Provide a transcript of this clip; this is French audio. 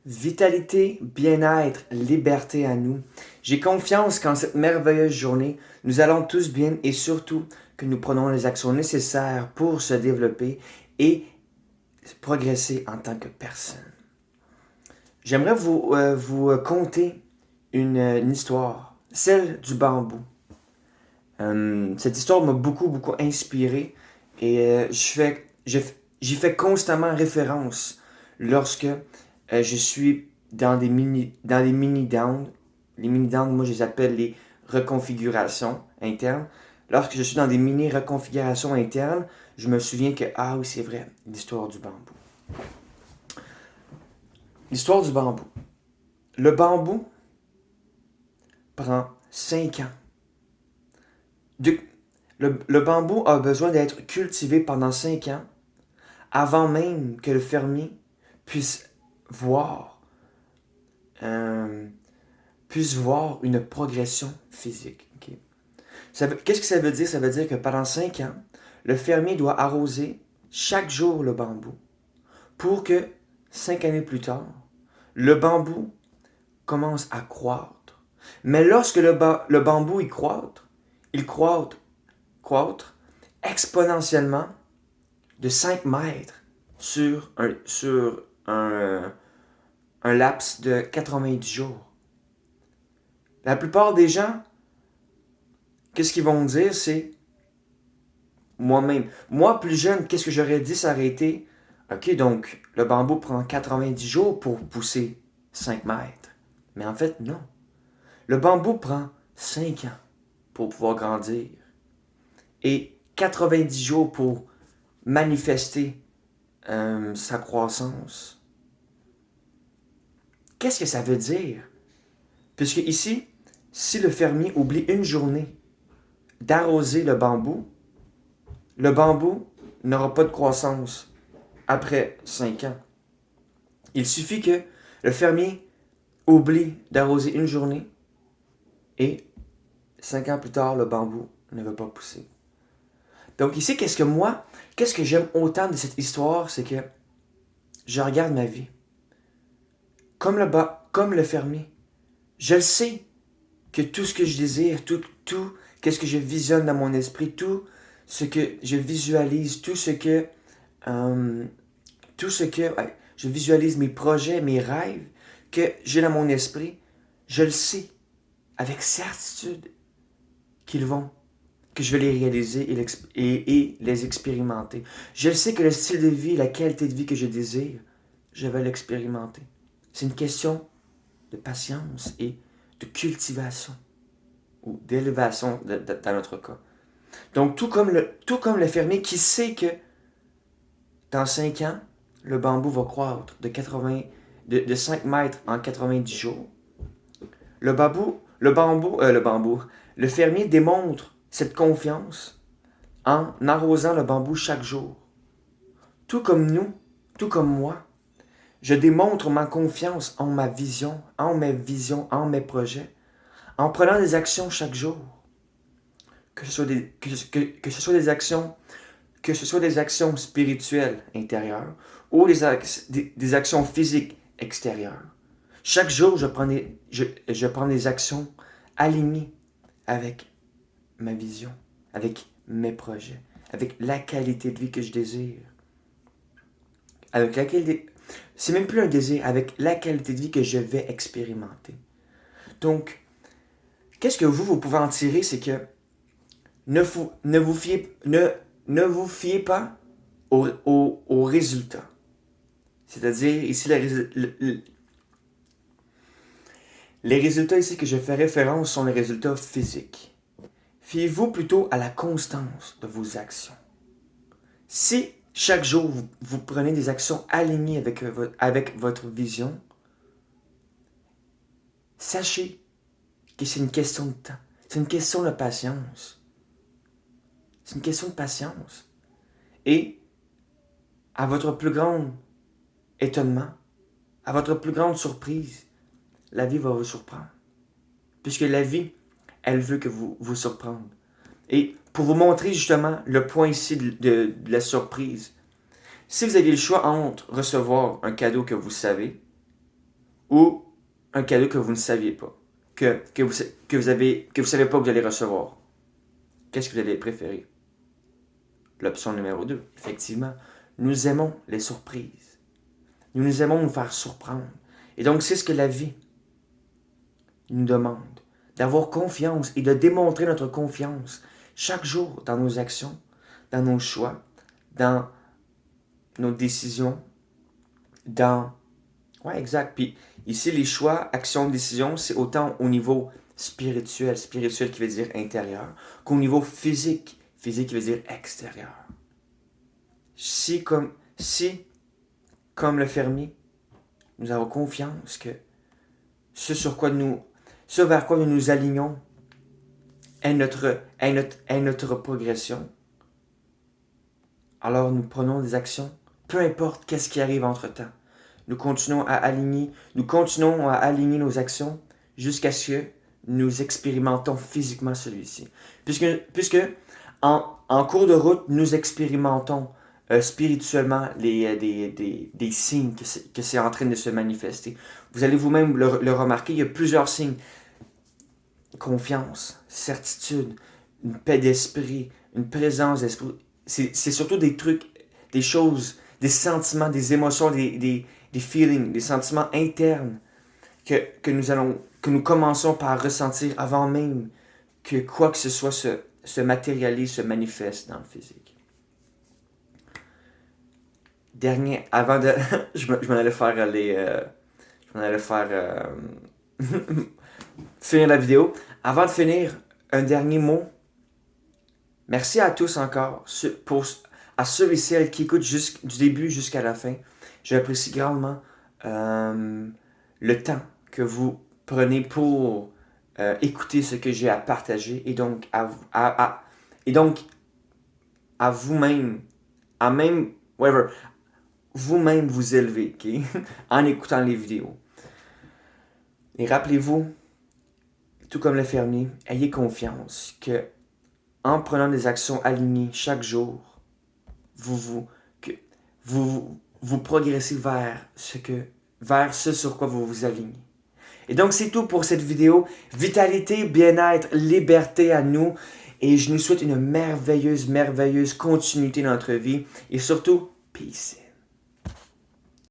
Vitalité, bien-être, liberté à nous. J'ai confiance qu'en cette merveilleuse journée, nous allons tous bien et surtout que nous prenons les actions nécessaires pour se développer et progresser en tant que personne. J'aimerais vous conter une histoire, celle du bambou. Cette histoire m'a beaucoup inspiré et j'y fais constamment référence lorsque je suis dans des mini-downs. Les mini-downs, moi je les appelle les reconfigurations internes. Lorsque je suis dans des mini-reconfigurations internes, je me souviens que, ah oui, c'est vrai, l'histoire du bambou. L'histoire du bambou. Le bambou prend 5 ans. De- le bambou a besoin d'être cultivé pendant 5 ans avant même que le fermier puisse voir, euh, puisse voir une progression physique. Okay? Qu'est-ce que ça veut dire? Ça veut dire que pendant 5 ans, le fermier doit arroser chaque jour le bambou pour que 5 années plus tard, le bambou commence à croître. Mais lorsque le bambou il croître exponentiellement de 5 mètres sur un laps de 90 jours. La plupart des gens, qu'est-ce qu'ils vont dire, c'est moi-même. Moi, plus jeune, qu'est-ce que j'aurais dit, ça aurait été, ok, donc le bambou prend 90 jours pour pousser 5 mètres. Mais en fait, non. Le bambou prend 5 ans pour pouvoir grandir et 90 jours pour manifester sa croissance. Qu'est-ce que ça veut dire? Puisque ici, si le fermier oublie une journée d'arroser le bambou n'aura pas de croissance après 5 ans. Il suffit que le fermier oublie d'arroser une journée et 5 ans plus tard, le bambou ne va pas pousser. Donc ici, qu'est-ce que j'aime autant de cette histoire, c'est que je regarde ma vie. Comme le fermier, je le sais que tout ce que je désire, tout qu'est-ce que je visionne dans mon esprit, tout ce que je visualise, euh, tout ce que ouais, je visualise, mes projets, mes rêves que j'ai dans mon esprit, je le sais avec certitude qu'ils vont, que je vais les réaliser et les expérimenter. Je le sais que le style de vie, la qualité de vie que je désire, je vais l'expérimenter. C'est une question de patience et de cultivation ou d'élévation dans notre cas. Donc, tout comme le fermier qui sait que dans 5 ans, le bambou va croître de 5 mètres en 90 jours, le fermier démontre cette confiance en arrosant le bambou chaque jour. Tout comme nous, tout comme moi, je démontre ma confiance en mes visions, en mes projets, en prenant des actions chaque jour. Que ce soit des actions spirituelles intérieures ou des actions physiques extérieures. Chaque jour, je prends des actions alignées avec ma vision, avec mes projets, avec la qualité de vie que je désire. Avec la qualité, c'est même plus un désir, avec la qualité de vie que je vais expérimenter. Donc, qu'est-ce que vous pouvez en tirer, c'est que ne vous fiez pas aux résultats. C'est-à-dire, ici, les résultats ici que je fais référence sont les résultats physiques. Fiez-vous plutôt à la constance de vos actions. Si chaque jour vous prenez des actions alignées avec votre vision, sachez que c'est une question de temps. C'est une question de patience. C'est une question de patience. Et à votre plus grand étonnement, à votre plus grande surprise, la vie va vous surprendre. Puisque la vie, elle veut que vous surprendre. Et pour vous montrer justement le point ici de la surprise, si vous aviez le choix entre recevoir un cadeau que vous savez ou un cadeau que vous ne saviez pas, que vous savez pas que vous allez recevoir. Qu'est-ce que vous allez préférer? L'option numéro 2, effectivement, nous aimons les surprises. Nous aimons nous faire surprendre. Et donc, c'est ce que la vie nous demande, d'avoir confiance et de démontrer notre confiance chaque jour dans nos actions, dans nos choix, dans nos décisions, dans... Ouais, exact. Puis ici, les choix, actions, décisions, c'est autant au niveau spirituel qui veut dire intérieur, qu'au niveau physique qui veut dire extérieur. Si, comme le fermier, nous avons confiance que ce vers quoi nous nous alignons est notre progression, alors nous prenons des actions, peu importe qu'est-ce qui arrive entre-temps. Nous continuons à aligner nos actions jusqu'à ce que nous expérimentons physiquement celui-ci. Puisque en cours de route, nous expérimentons spirituellement des signes que c'est en train de se manifester. Vous allez vous-même le remarquer, il y a plusieurs signes. Confiance, certitude, une paix d'esprit, une présence d'esprit. C'est surtout des trucs, des choses, des sentiments, des émotions, des feelings, des sentiments internes que nous commençons par ressentir avant même que quoi que ce soit se matérialise, se manifeste dans le physique. Dernier, avant de... je m'en allais faire finir la vidéo. Avant de finir, un dernier mot. Merci à tous encore, à ceux et celles qui écoutent du début jusqu'à la fin. J'apprécie grandement le temps que vous prenez pour écouter ce que j'ai à partager et donc à vous-même, vous-même vous élever, ok? En écoutant les vidéos. Et rappelez-vous, tout comme le fermier, ayez confiance que en prenant des actions alignées chaque jour, vous progressez vers ce sur quoi vous vous alignez. Et donc, c'est tout pour cette vidéo. Vitalité, bien-être, liberté à nous. Et je nous souhaite une merveilleuse continuité dans notre vie. Et surtout, peace.